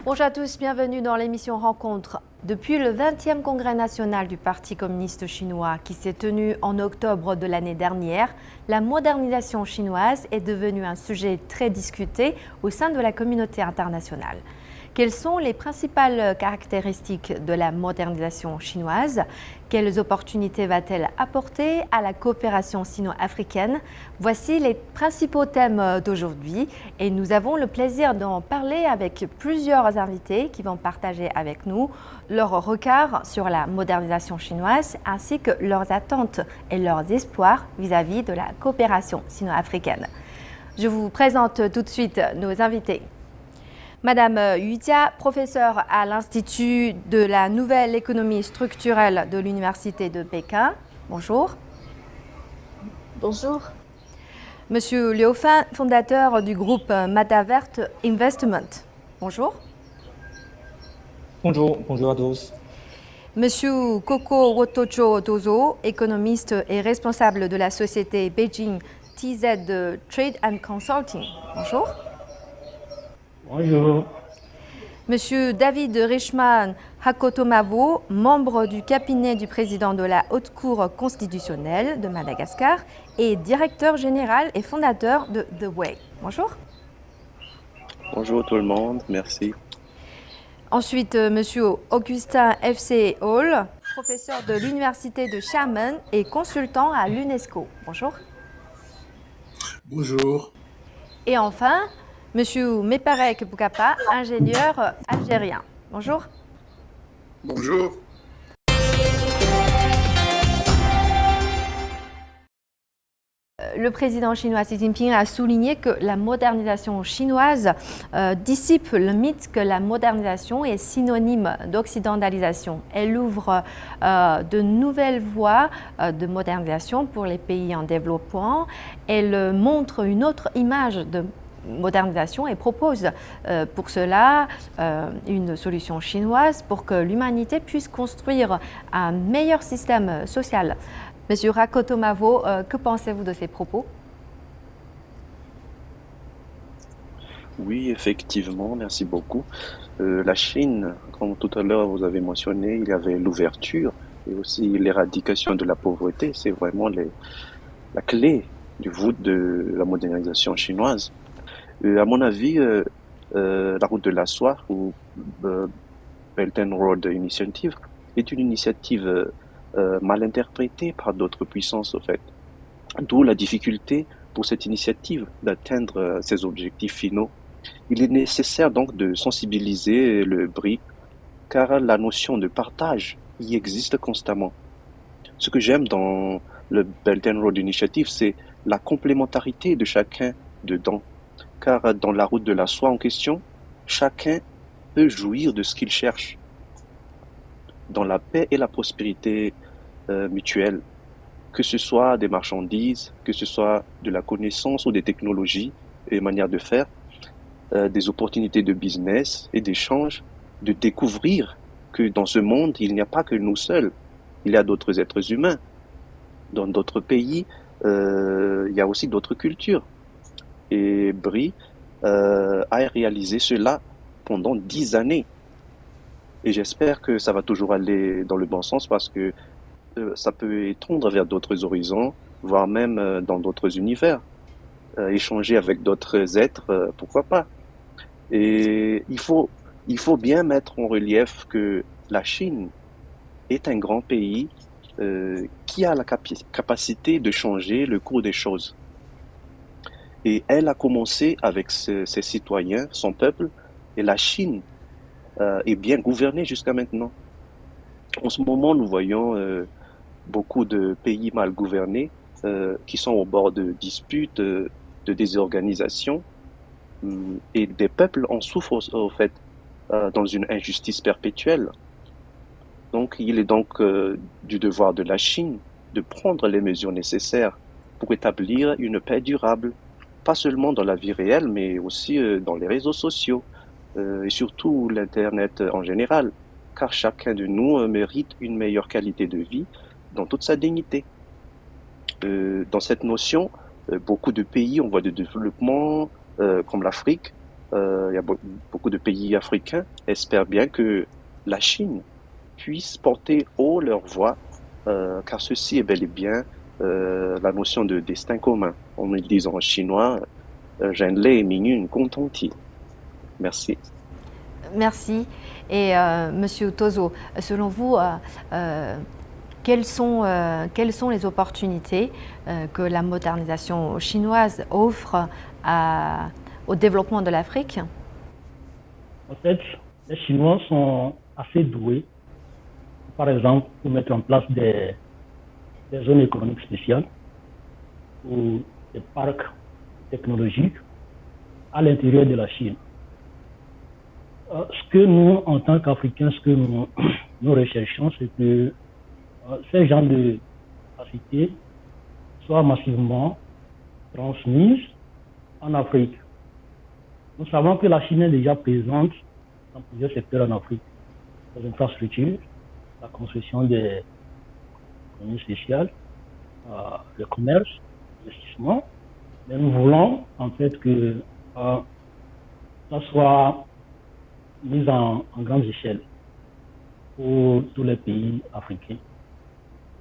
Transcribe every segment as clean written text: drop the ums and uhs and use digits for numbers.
Bonjour à tous, bienvenue dans l'émission Rencontre. Depuis le 20e congrès national du Parti communiste chinois qui s'est tenu en octobre de l'année dernière, la modernisation chinoise est devenue un sujet très discuté au sein de la communauté internationale. Quelles sont les principales caractéristiques de la modernisation chinoise? Quelles opportunités va-t-elle apporter à la coopération sino-africaine? Voici les principaux thèmes d'aujourd'hui et nous avons le plaisir d'en parler avec plusieurs invités qui vont partager avec nous leur regard sur la modernisation chinoise ainsi que leurs attentes et leurs espoirs vis-à-vis de la coopération sino-africaine. Je vous présente tout de suite nos invités. Madame Yu Jia, professeure à l'Institut de la Nouvelle Économie Structurelle de l'Université de Pékin. Bonjour. Bonjour. Monsieur Liu Fan, fondateur du groupe Matavert Investment. Bonjour. Bonjour, bonjour à tous. Monsieur Koko Wotocho Dozo, économiste et responsable de la société Beijing TZ Trade and Consulting. Bonjour. Bonjour. Monsieur David Richman Hakotomavo, membre du cabinet du président de la Haute Cour constitutionnelle de Madagascar et directeur général et fondateur de The Way. Bonjour. Bonjour tout le monde, merci. Ensuite, monsieur Augustin F.C. Hall, professeur de l'université de Xiamen et consultant à l'UNESCO. Bonjour. Bonjour. Et enfin, monsieur Meparek Boukapa, ingénieur algérien. Bonjour. Bonjour. Le président chinois Xi Jinping a souligné que la modernisation chinoise dissipe le mythe que la modernisation est synonyme d'occidentalisation. Elle ouvre de nouvelles voies de modernisation pour les pays en développement. Elle montre une autre image de modernisation et propose pour cela une solution chinoise pour que l'humanité puisse construire un meilleur système social. Monsieur Hakotomavo, que pensez-vous de ces propos? Oui, effectivement, merci beaucoup. La Chine, comme tout à l'heure vous avez mentionné, il y avait l'ouverture et aussi l'éradication de la pauvreté. C'est vraiment la clé du voûte de la modernisation chinoise. À mon avis, la route de la soie ou Belt and Road Initiative est une initiative mal interprétée par d'autres puissances, au fait. D'où la difficulté pour cette initiative d'atteindre ses objectifs finaux. Il est nécessaire donc de sensibiliser le BRIC, car la notion de partage y existe constamment. Ce que j'aime dans le Belt and Road Initiative, c'est la complémentarité de chacun dedans. Car dans la route de la soie en question, chacun peut jouir de ce qu'il cherche, dans la paix et la prospérité mutuelle, que ce soit des marchandises, que ce soit de la connaissance ou des technologies et manières de faire, des opportunités de business et d'échange, de découvrir que dans ce monde, il n'y a pas que nous seuls, il y a d'autres êtres humains. Dans d'autres pays, il y a aussi d'autres cultures. Et Brie a réalisé cela pendant 10 années. Et j'espère que ça va toujours aller dans le bon sens parce que ça peut étendre vers d'autres horizons, voire même dans d'autres univers. Échanger avec d'autres êtres, pourquoi pas. Et il faut bien mettre en relief que la Chine est un grand pays qui a la capacité de changer le cours des choses. Et elle a commencé avec ses citoyens, son peuple, et la Chine est bien gouvernée jusqu'à maintenant. En ce moment, nous voyons beaucoup de pays mal gouvernés qui sont au bord de disputes, de désorganisation, et des peuples en souffrent au fait dans une injustice perpétuelle. Donc, il est donc du devoir de la Chine de prendre les mesures nécessaires pour établir une paix durable, pas seulement dans la vie réelle, mais aussi dans les réseaux sociaux et surtout l'Internet en général, car chacun de nous mérite une meilleure qualité de vie dans toute sa dignité. Dans cette notion, beaucoup de pays en voie de développement, comme l'Afrique, il y a beaucoup de pays africains espèrent bien que la Chine puisse porter haut leur voix, car ceci est bel et bien la notion de destin commun. On le dit en chinois, 人类命运共同体. Merci. Merci. Et Monsieur Tozo, selon vous, quelles sont les opportunités que la modernisation chinoise offre au développement de l'Afrique? En fait, les Chinois sont assez doués, par exemple, pour mettre en place des zones économiques spéciales ou des parcs technologiques à l'intérieur de la Chine. Ce que nous, en tant qu'Africains, ce que nous recherchons, c'est que ces genres de capacités soient massivement transmises en Afrique. Nous savons que la Chine est déjà présente dans plusieurs secteurs en Afrique. Les infrastructures, la construction des économies spéciales, le commerce, l'investissement. Mais nous voulons en fait que ça soit mis en grande échelle pour tous les pays africains.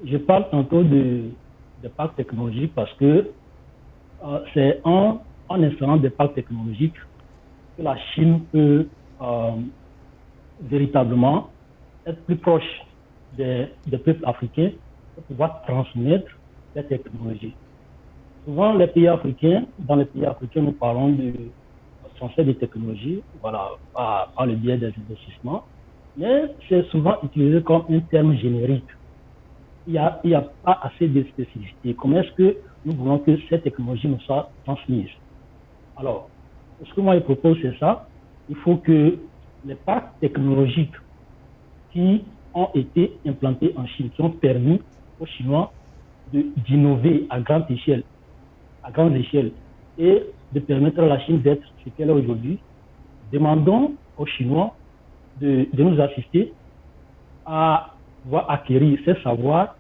Je parle tantôt de parcs technologiques parce que c'est en instaurant des parcs technologiques que la Chine peut véritablement être plus proche des peuples africains pour pouvoir transmettre les technologies. Souvent, dans les pays africains, nous parlons de transfert des technologies, voilà, par le biais des investissements, mais c'est souvent utilisé comme un terme générique. Il n'y a pas assez de spécificité. Comment est-ce que nous voulons que ces technologies nous soient transmises? Alors, ce que moi je propose, c'est ça. Il faut que les parcs technologiques qui ont été implantés en Chine, qui ont permis aux Chinois d'innover à grande échelle, et de permettre à la Chine d'être ce qu'elle est aujourd'hui, demandons aux Chinois de nous assister à pouvoir acquérir ces savoirs,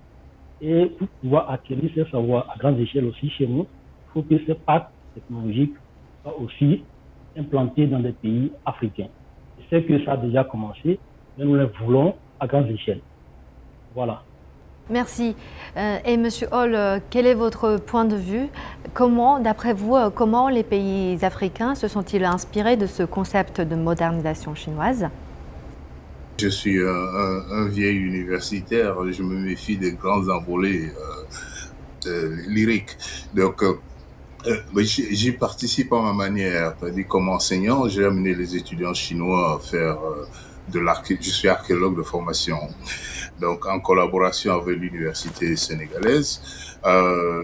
et pour pouvoir acquérir ces savoirs à grande échelle aussi chez nous, il faut que ces parcs technologiques soient aussi implantés dans des pays africains. Je sais que ça a déjà commencé, mais nous les voulons à grande échelle. Voilà. Merci. Et Monsieur Hall, quel est votre point de vue? Comment, d'après vous, comment les pays africains se sont-ils inspirés de ce concept de modernisation chinoise? Je suis un vieil universitaire, je me méfie des grands envolées lyriques. Donc, j'y participe à ma manière. Comme enseignant, j'ai amené les étudiants chinois à faire je suis archéologue de formation. Donc, en collaboration avec l'université sénégalaise,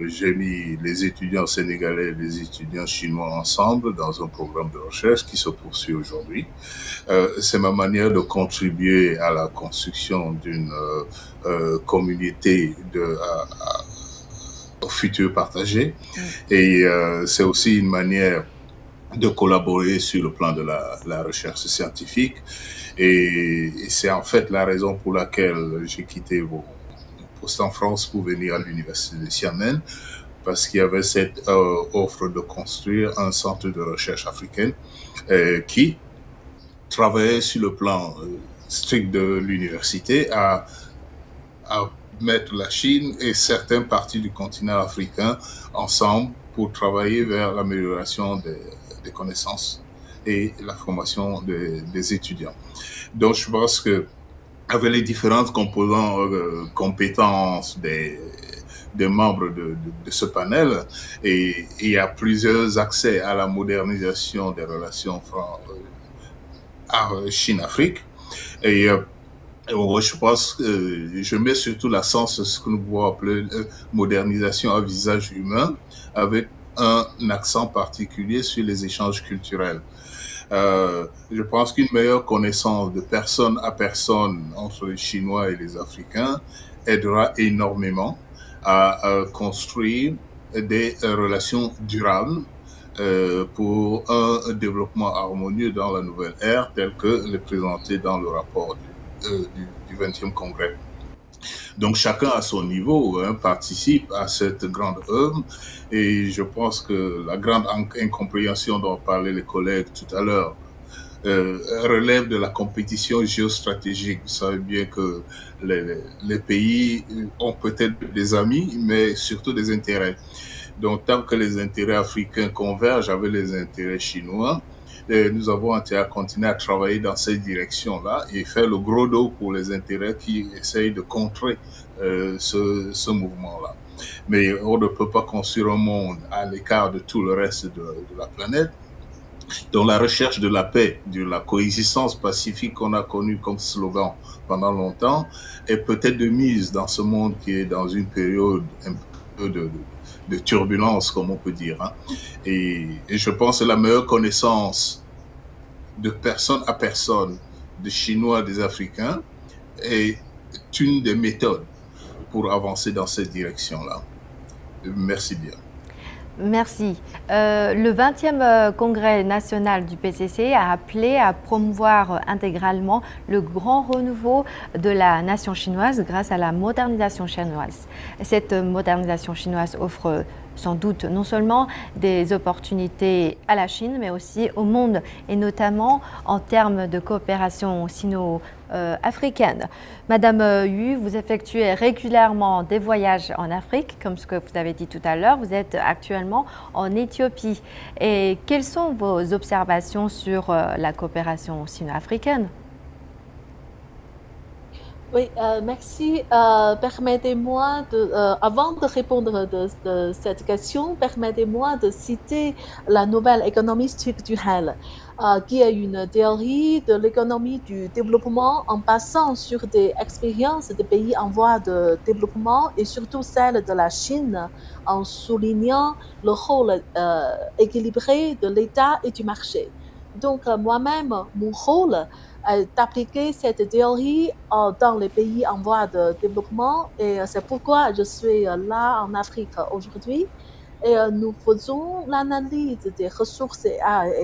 j'ai mis les étudiants sénégalais et les étudiants chinois ensemble dans un programme de recherche qui se poursuit aujourd'hui. C'est ma manière de contribuer à la construction d'une communauté au futur partagé. Et c'est aussi une manière de collaborer sur le plan de la recherche scientifique. Et c'est en fait la raison pour laquelle j'ai quitté mon poste en France pour venir à l'université de Xiamen, parce qu'il y avait cette offre de construire un centre de recherche africaine qui travaillait sur le plan strict de l'université à mettre la Chine et certaines parties du continent africain ensemble pour travailler vers l'amélioration des connaissances et la formation des étudiants. Donc, je pense que avec les différentes compétences des membres de ce panel, et il y a plusieurs accès à la modernisation des relations Chine-Afrique. Et je pense que je mets surtout l'accent sur ce que nous pouvons appeler modernisation à visage humain, avec un accent particulier sur les échanges culturels. Je pense qu'une meilleure connaissance de personne à personne entre les Chinois et les Africains aidera énormément à construire des relations durables pour un développement harmonieux dans la nouvelle ère, tel que l'est présenté dans le rapport du 20e congrès Donc chacun à son niveau participe à cette grande œuvre et je pense que la grande incompréhension dont parlaient les collègues tout à l'heure relève de la compétition géostratégique. Vous savez bien que les pays ont peut-être des amis, mais surtout des intérêts. Donc tant que les intérêts africains convergent avec les intérêts chinois, nous avons intérêt à continuer à travailler dans cette direction-là et faire le gros dos pour les intérêts qui essayent de contrer ce mouvement-là. Mais on ne peut pas construire un monde à l'écart de tout le reste de la planète. Donc la recherche de la paix, de la coexistence pacifique qu'on a connue comme slogan pendant longtemps, est peut-être de mise dans ce monde qui est dans une période un peu de turbulence, comme on peut dire. Et je pense que la meilleure connaissance de personne à personne, des Chinois, des Africains, est une des méthodes pour avancer dans cette direction-là. Merci bien. Merci. Le 20e congrès national du PCC a appelé à promouvoir intégralement le grand renouveau de la nation chinoise grâce à la modernisation chinoise. Cette modernisation chinoise offre sans doute non seulement des opportunités à la Chine, mais aussi au monde, et notamment en termes de coopération sino-africaine. Madame Yu, vous effectuez régulièrement des voyages en Afrique, comme ce que vous avez dit tout à l'heure. Vous êtes actuellement en Éthiopie. Et quelles sont vos observations sur la coopération sino-africaine ? Oui, merci. Permettez-moi, avant de répondre de cette question, permettez-moi de citer la nouvelle économie structurelle, qui est une théorie de l'économie du développement en passant sur des expériences des pays en voie de développement et surtout celle de la Chine, en soulignant le rôle équilibré de l'État et du marché. Donc, moi-même, mon rôle d'appliquer cette théorie dans les pays en voie de développement et c'est pourquoi je suis là en Afrique aujourd'hui. Et nous faisons l'analyse des ressources et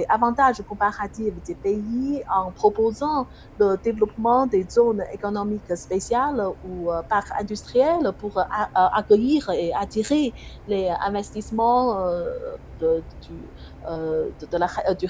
avantages comparatifs des pays en proposant le développement des zones économiques spéciales ou parcs industriels pour accueillir et attirer les investissements du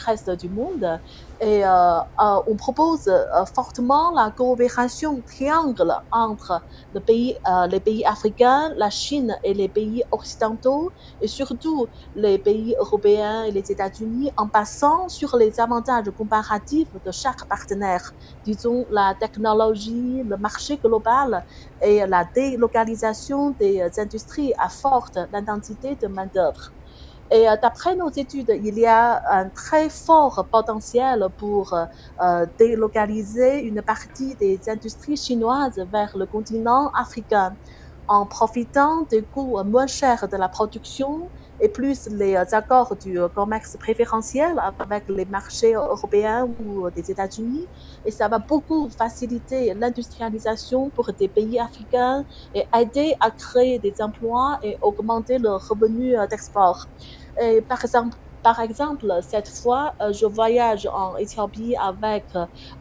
reste du monde. Et on propose fortement la coopération triangle entre les pays africains, la Chine et les pays occidentaux, et surtout les pays européens et les États-Unis, en passant sur les avantages comparatifs de chaque partenaire, disons la technologie, le marché global et la délocalisation des industries à forte intensité de main-d'œuvre. Et d'après nos études, il y a un très fort potentiel pour délocaliser une partie des industries chinoises vers le continent africain en profitant des coûts moins chers de la production et plus les accords du commerce préférentiel avec les marchés européens ou des États-Unis. Et ça va beaucoup faciliter l'industrialisation pour des pays africains et aider à créer des emplois et augmenter le revenu d'export. Et par exemple, cette fois, je voyage en Éthiopie avec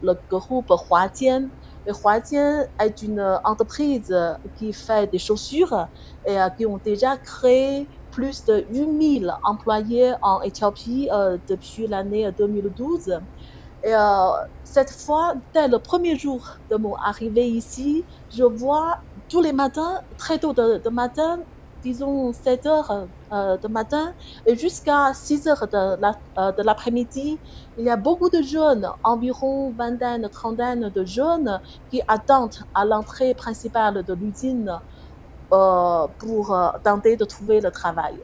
le groupe Huadian. Et Huadian est une entreprise qui fait des chaussures et qui ont déjà créé plus de 8000 employés en Éthiopie depuis l'année 2012. Et cette fois, dès le premier jour de mon arrivée ici, je vois tous les matins, très tôt de matin, disons 7 heures de matin et jusqu'à 6 heures de l'après-midi, il y a beaucoup de jeunes, environ vingtaine, trentaine de jeunes qui attendent à l'entrée principale de l'usine pour tenter de trouver le travail.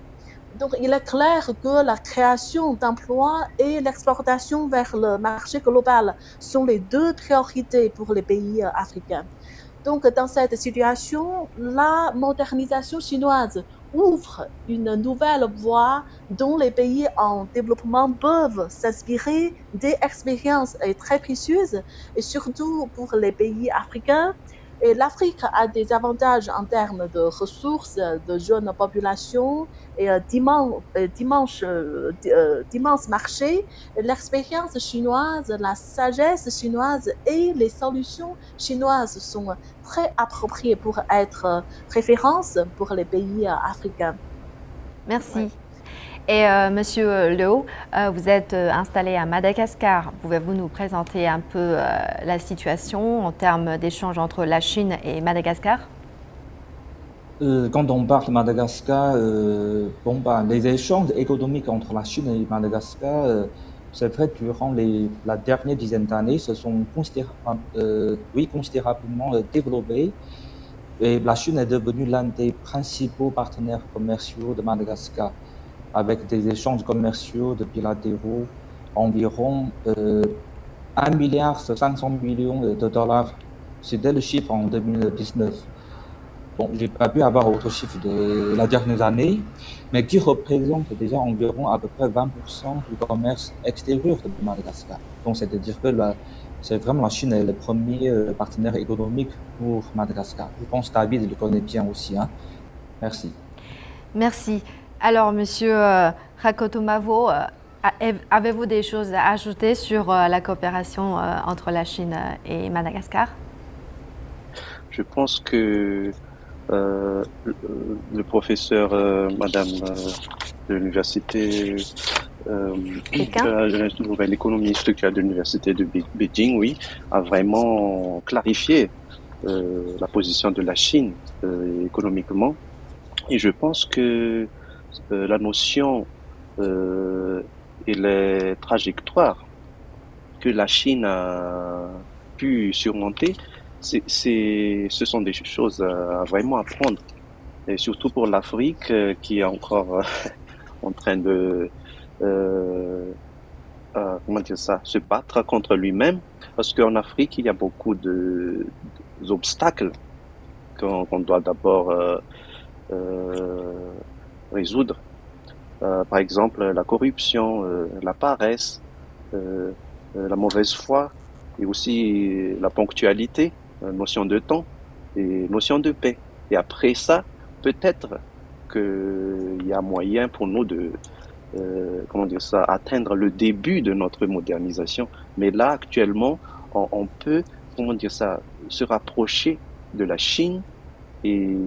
Donc, il est clair que la création d'emplois et l'exportation vers le marché global sont les deux priorités pour les pays africains. Donc, dans cette situation, la modernisation chinoise ouvre une nouvelle voie dont les pays en développement peuvent s'inspirer des expériences très précieuses, et surtout pour les pays africains. Et l'Afrique a des avantages en termes de ressources, de jeunes populations et d'immenses marchés. L'expérience chinoise, la sagesse chinoise et les solutions chinoises sont très appropriées pour être référence pour les pays africains. Merci. Ouais. Et Monsieur Liu, vous êtes installé à Madagascar. Pouvez-vous nous présenter un peu la situation en termes d'échanges entre la Chine et Madagascar? Quand on parle de Madagascar, les échanges économiques entre la Chine et Madagascar, c'est vrai, durant la dernière dizaine d'années, se sont considérablement développés. Et la Chine est devenue l'un des principaux partenaires commerciaux de Madagascar, avec des échanges commerciaux bilatéraux environ 1,5 milliard de dollars. C'était le chiffre en 2019. Bon, j'ai pas pu avoir autre chiffre de la dernière année, mais qui représente déjà environ à peu près 20% du commerce extérieur de Madagascar. Donc, c'est-à-dire que c'est vraiment la Chine est le premier partenaire économique pour Madagascar. Je pense que David le connaît bien aussi. Hein. Merci. Merci. Alors, Monsieur Rakotomavo, avez-vous des choses à ajouter sur la coopération entre la Chine et Madagascar? Je pense que le professeur, madame de l'université, l'économie structurelle de l'université de Beijing, oui, a vraiment clarifié la position de la Chine économiquement. Et je pense que la notion et les trajectoires que la Chine a pu surmonter, ce sont des choses à vraiment apprendre. Et surtout pour l'Afrique qui est encore en train de se battre contre lui-même. Parce qu'en Afrique, il y a beaucoup d'obstacles qu'on doit d'abord résoudre. Par exemple, la corruption, la paresse, la mauvaise foi et aussi la ponctualité, notion de temps et notion de paix. Et après ça, peut-être qu'il y a moyen pour nous de atteindre le début de notre modernisation. Mais là, actuellement, on peut se rapprocher de la Chine et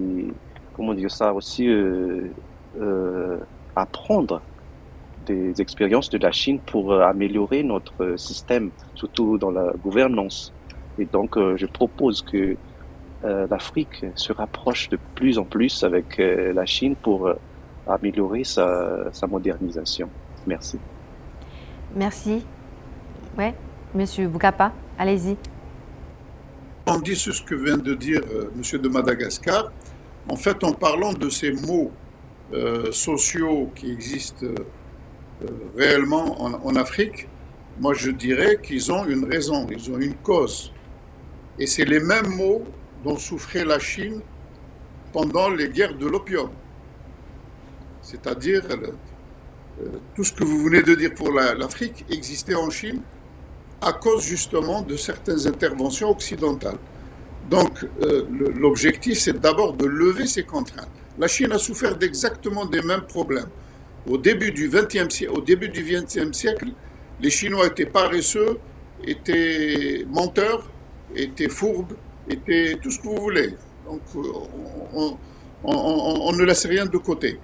aussi apprendre des expériences de la Chine pour améliorer notre système, surtout dans la gouvernance. Et donc, je propose que l'Afrique se rapproche de plus en plus avec la Chine pour améliorer sa modernisation. Merci. Merci. Oui, Monsieur Boukapa, allez-y. On dit ce que vient de dire Monsieur de Madagascar. En fait, en parlant de ces mots sociaux qui existent réellement en Afrique, moi je dirais qu'ils ont une raison, ils ont une cause. Et c'est les mêmes mots dont souffrait la Chine pendant les guerres de l'opium. C'est-à-dire, tout ce que vous venez de dire pour l'Afrique existait en Chine à cause justement de certaines interventions occidentales. Donc, l'objectif, c'est d'abord de lever ces contraintes. La Chine a souffert d'exactement des mêmes problèmes. Au début du XXe siècle, les Chinois étaient paresseux, étaient menteurs, étaient fourbes, étaient tout ce que vous voulez. Donc, on ne laisse rien de côté.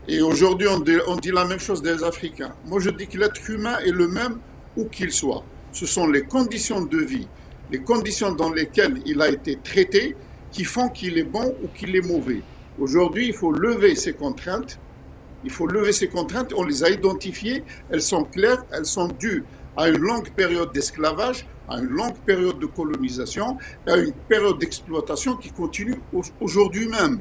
Et aujourd'hui, on dit la même chose des Africains. Moi, je dis que l'être humain est le même où qu'il soit. Ce sont les conditions de vie, les conditions dans lesquelles il a été traité qui font qu'il est bon ou qu'il est mauvais. Aujourd'hui, il faut lever ces contraintes. On les a identifiées, elles sont claires, elles sont dues à une longue période d'esclavage, à une longue période de colonisation, à une période d'exploitation qui continue aujourd'hui même.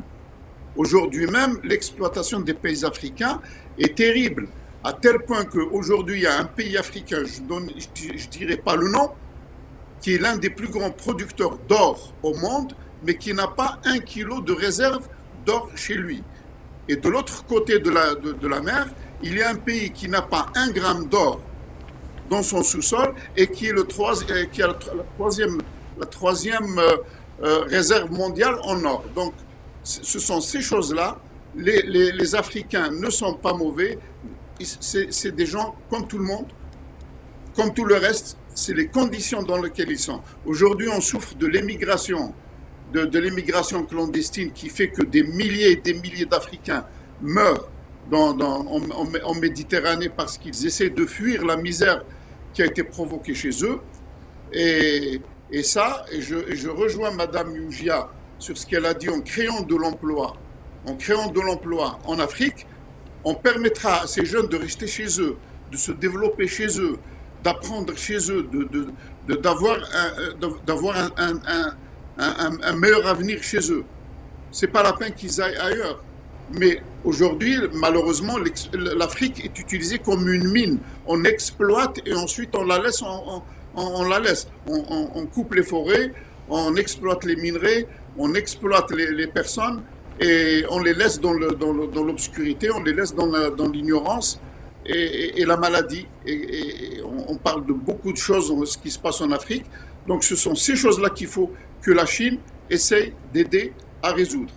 Aujourd'hui même, l'exploitation des pays africains est terrible, à tel point qu'aujourd'hui, il y a un pays africain, je ne dirai pas le nom, qui est l'un des plus grands producteurs d'or au monde, mais qui n'a pas 1 kilo de réserve d'or chez lui. Et de l'autre côté de la mer, il y a un pays qui n'a pas 1 gramme d'or dans son sous-sol et qui est la troisième réserve mondiale en or. Donc, ce sont ces choses-là. Les Africains ne sont pas mauvais. C'est des gens comme tout le monde, comme tout le reste. C'est les conditions dans lesquelles ils sont. Aujourd'hui, on souffre de l'émigration, de l'immigration clandestine qui fait que des milliers et des milliers d'Africains meurent en Méditerranée parce qu'ils essaient de fuir la misère qui a été provoquée chez eux. Et je rejoins Madame Yougia sur ce qu'elle a dit en créant de l'emploi. En créant de l'emploi en Afrique, on permettra à ces jeunes de rester chez eux, de se développer chez eux, d'apprendre chez eux, d'avoir un meilleur avenir chez eux. C'est pas la peine qu'ils aillent ailleurs. Mais aujourd'hui, malheureusement, l'Afrique est utilisée comme une mine. On exploite et ensuite on la laisse. On coupe les forêts, on exploite les minerais, on exploite les personnes et on les laisse dans l'obscurité, on les laisse dans l'ignorance et la maladie. Et on parle de beaucoup de choses, ce qui se passe en Afrique. Donc ce sont ces choses-là qu'il faut que la Chine essaye d'aider à résoudre.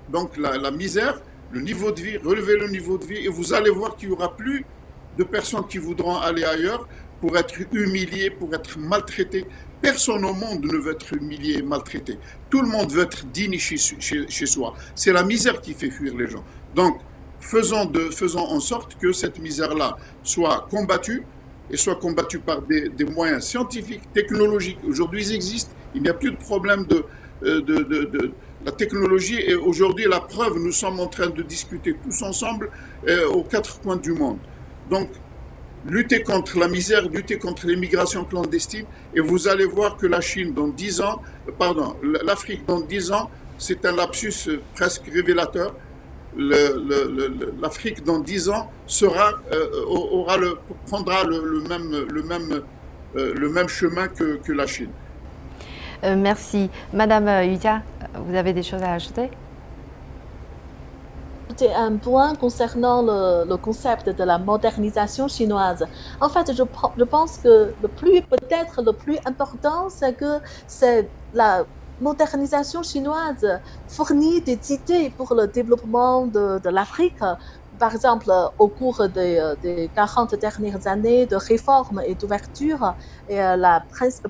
Donc la misère, le niveau de vie, relever le niveau de vie, et vous allez voir qu'il n'y aura plus de personnes qui voudront aller ailleurs pour être humiliées, pour être maltraitées. Personne au monde ne veut être humilié et maltraité. Tout le monde veut être digne chez soi. C'est la misère qui fait fuir les gens. Donc, faisons en sorte que cette misère-là soit combattue, et soit combattue par des moyens scientifiques, technologiques. Aujourd'hui, ils existent. Il n'y a plus de problème de la technologie. Et aujourd'hui, la preuve, nous sommes en train de discuter tous ensemble aux quatre coins du monde. Donc, lutter contre la misère, lutter contre l'immigration clandestine, et vous allez voir que la Chine dans 10 ans, l'Afrique dans 10 ans, c'est un lapsus presque révélateur. L'Afrique dans 10 ans prendra le même chemin que la Chine. Merci. Madame Yuja, vous avez des choses à ajouter? C'est un point concernant le concept de la modernisation chinoise. En fait, je pense que peut-être le plus important, c'est que la modernisation chinoise fournit des idées pour le développement de l'Afrique. Par exemple, au cours des 40 dernières années de réformes et d'ouverture,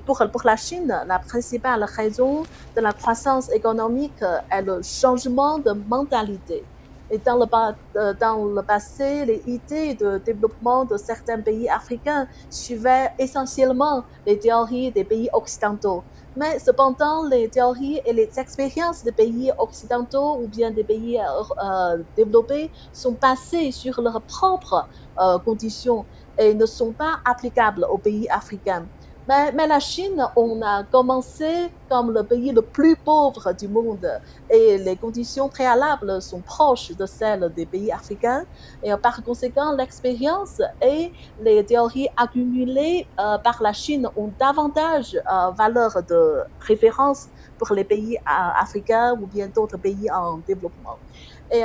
pour la Chine, la principale raison de la croissance économique est le changement de mentalité. Et dans le passé, les idées de développement de certains pays africains suivaient essentiellement les théories des pays occidentaux. Mais cependant, les théories et les expériences des pays occidentaux ou bien des pays développés sont basées sur leurs propres conditions et ne sont pas applicables aux pays africains. Mais la Chine, on a commencé comme le pays le plus pauvre du monde et les conditions préalables sont proches de celles des pays africains. Et par conséquent, l'expérience et les théories accumulées par la Chine ont davantage valeur de référence pour les pays africains ou bien d'autres pays en développement. Et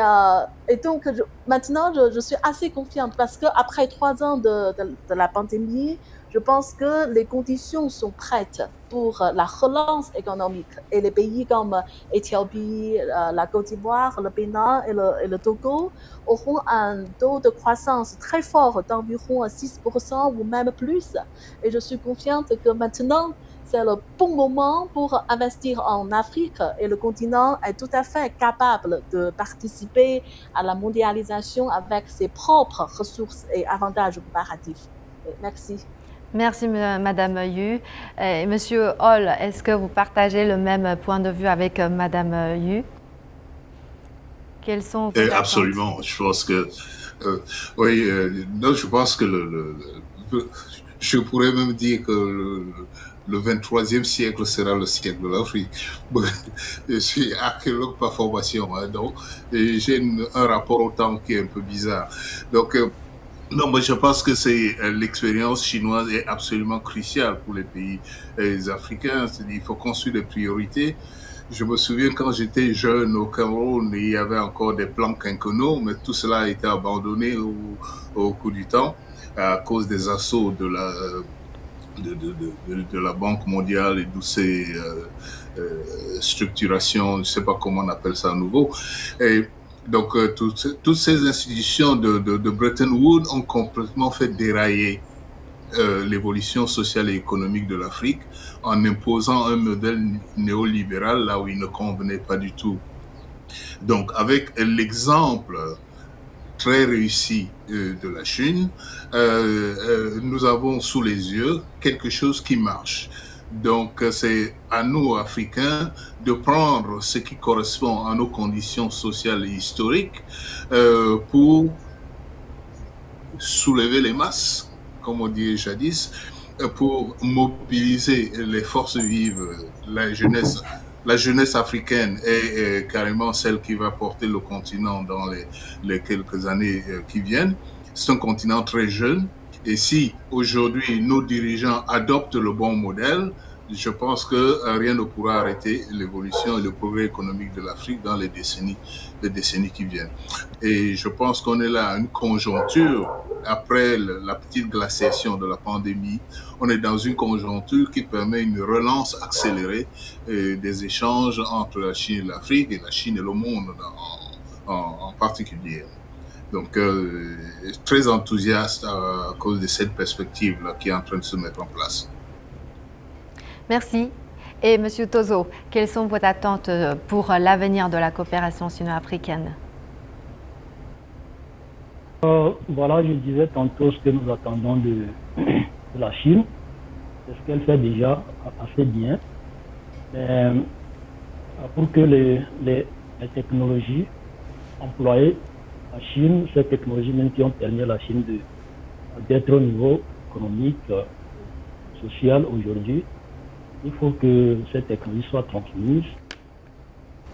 donc, maintenant, je suis assez confiante parce qu'après 3 ans de la pandémie, je pense que les conditions sont prêtes pour la relance économique. Et les pays comme l'Éthiopie, la Côte d'Ivoire, le Bénin et le Togo auront un taux de croissance très fort d'environ 6% ou même plus. Et je suis confiante que maintenant, c'est le bon moment pour investir en Afrique et le continent est tout à fait capable de participer à la mondialisation avec ses propres ressources et avantages comparatifs. Merci. Merci Madame Yu. Monsieur Hall, est-ce que vous partagez le même point de vue avec Madame Yu? Quels sont vos attentes? Absolument. Je pense que oui, non, je pense que je pourrais même dire que le 23e siècle sera le siècle de l'Afrique. Je suis archéologue par formation, hein, donc j'ai un rapport au temps qui est un peu bizarre. Donc non, mais je pense que l'expérience chinoise est absolument cruciale pour les pays africains. Il faut construire des priorités. Je me souviens quand j'étais jeune au Cameroun, il y avait encore des plans quinquennaux, mais tout cela a été abandonné au cours du temps à cause des assauts de la Banque mondiale et de ces structurations, je ne sais pas comment on appelle ça à nouveau. Et donc, toutes ces institutions de Bretton Woods ont complètement fait dérailler l'évolution sociale et économique de l'Afrique en imposant un modèle néolibéral là où il ne convenait pas du tout. Donc, avec l'exemple très réussi de la Chine, nous avons sous les yeux quelque chose qui marche. Donc, c'est à nous, Africains, de prendre ce qui correspond à nos conditions sociales et historiques pour soulever les masses, comme on dit jadis, pour mobiliser les forces vives, la jeunesse africaine est carrément celle qui va porter le continent dans les quelques années qui viennent. C'est un continent très jeune. Et si aujourd'hui nos dirigeants adoptent le bon modèle, je pense que rien ne pourra arrêter l'évolution et le progrès économique de l'Afrique dans les décennies qui viennent. Et je pense qu'on est là à une conjoncture, après la petite glaciation de la pandémie, on est dans une conjoncture qui permet une relance accélérée des échanges entre la Chine et l'Afrique, et la Chine et le monde en particulier. Donc, très enthousiaste à cause de cette perspective-là qui est en train de se mettre en place. Merci. Et M. Tozo, quelles sont vos attentes pour l'avenir de la coopération sino-africaine? Voilà, je disais tantôt ce que nous attendons de la Chine. C'est ce qu'elle fait déjà assez bien. Mais pour que les technologies employées en Chine, ces technologies même qui ont permis à la Chine d'être au niveau économique, social aujourd'hui, il faut que cette technologie soit transmise.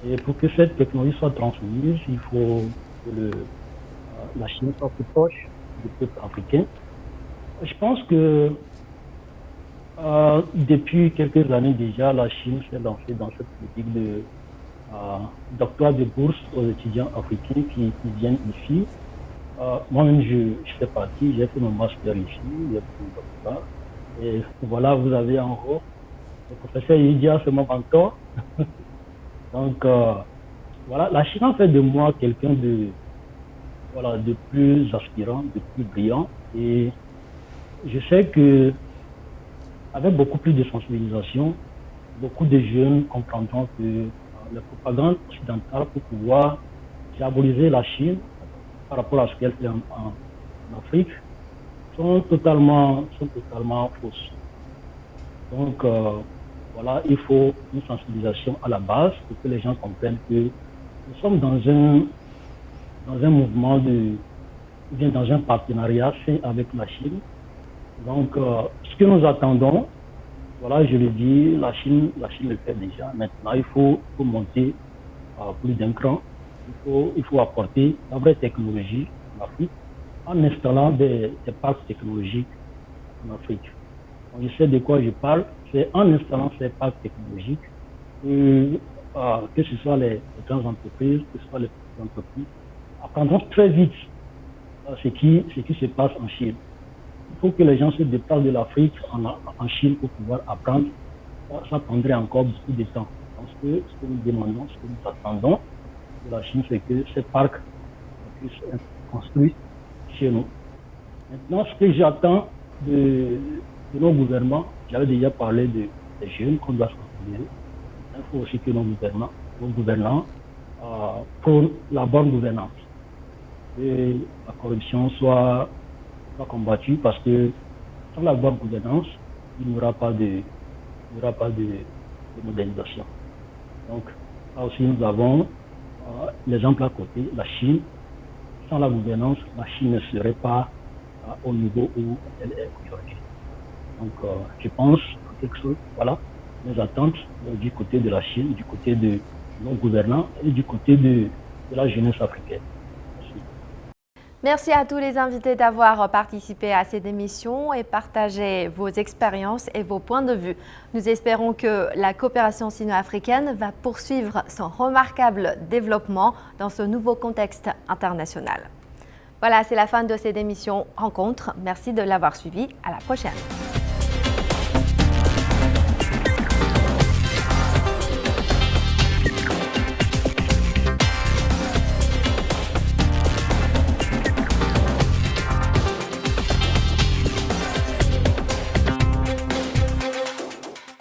Et pour que cette technologie soit transmise, il faut que la Chine soit plus proche du peuple africain. Je pense que depuis quelques années déjà, la Chine s'est lancée dans cette politique d'octroi de bourse aux étudiants africains qui viennent ici. Moi-même, je fais partie, j'ai fait mon master ici, j'ai fait mon doctorat. Et voilà, vous avez en haut le professeur Yidia, c'est mon mentor. Donc, voilà, la Chine a fait de moi quelqu'un de plus aspirant, de plus brillant. Et je sais que avec beaucoup plus de sensibilisation, beaucoup de jeunes comprendront que la propagande occidentale pour pouvoir diaboliser la Chine par rapport à ce qu'elle fait en Afrique sont totalement fausses. Donc, voilà, il faut une sensibilisation à la base pour que les gens comprennent que nous sommes dans un mouvement dans un partenariat fait avec la Chine. Donc, ce que nous attendons, voilà, je le dis, la Chine le fait déjà. Maintenant, il faut monter plus d'un cran. Il faut apporter la vraie technologie en Afrique en installant des parcs technologiques en Afrique. Donc, je sais de quoi je parle. C'est en installant ces parcs technologiques que ce soit les grandes entreprises, que ce soit les petites entreprises, apprendront très vite ce qui se passe en Chine. Il faut que les gens se déplacent de l'Afrique en Chine pour pouvoir apprendre. Ça prendrait encore beaucoup de temps. Parce que ce que nous demandons, ce que nous attendons de la Chine, c'est que ces parcs puissent être construits chez nous. Maintenant, ce que j'attends de nos gouvernements, j'avais déjà parlé des jeunes qu'on doit sensibiliser. Il faut aussi que nos gouvernants pour la bonne gouvernance. Et la corruption soit combattue, parce que sans la bonne gouvernance, il n'y aura pas de modernisation. Donc, là aussi, nous avons l'exemple à côté, la Chine. Sans la gouvernance, la Chine ne serait pas au niveau où elle est aujourd'hui. Donc, je pense à quelque chose, voilà, mes attentes du côté de la Chine, du côté de nos gouvernants et du côté de la jeunesse africaine. Merci à tous les invités d'avoir participé à cette émission et partagé vos expériences et vos points de vue. Nous espérons que la coopération sino-africaine va poursuivre son remarquable développement dans ce nouveau contexte international. Voilà, c'est la fin de cette émission Rencontre. Merci de l'avoir suivi. À la prochaine.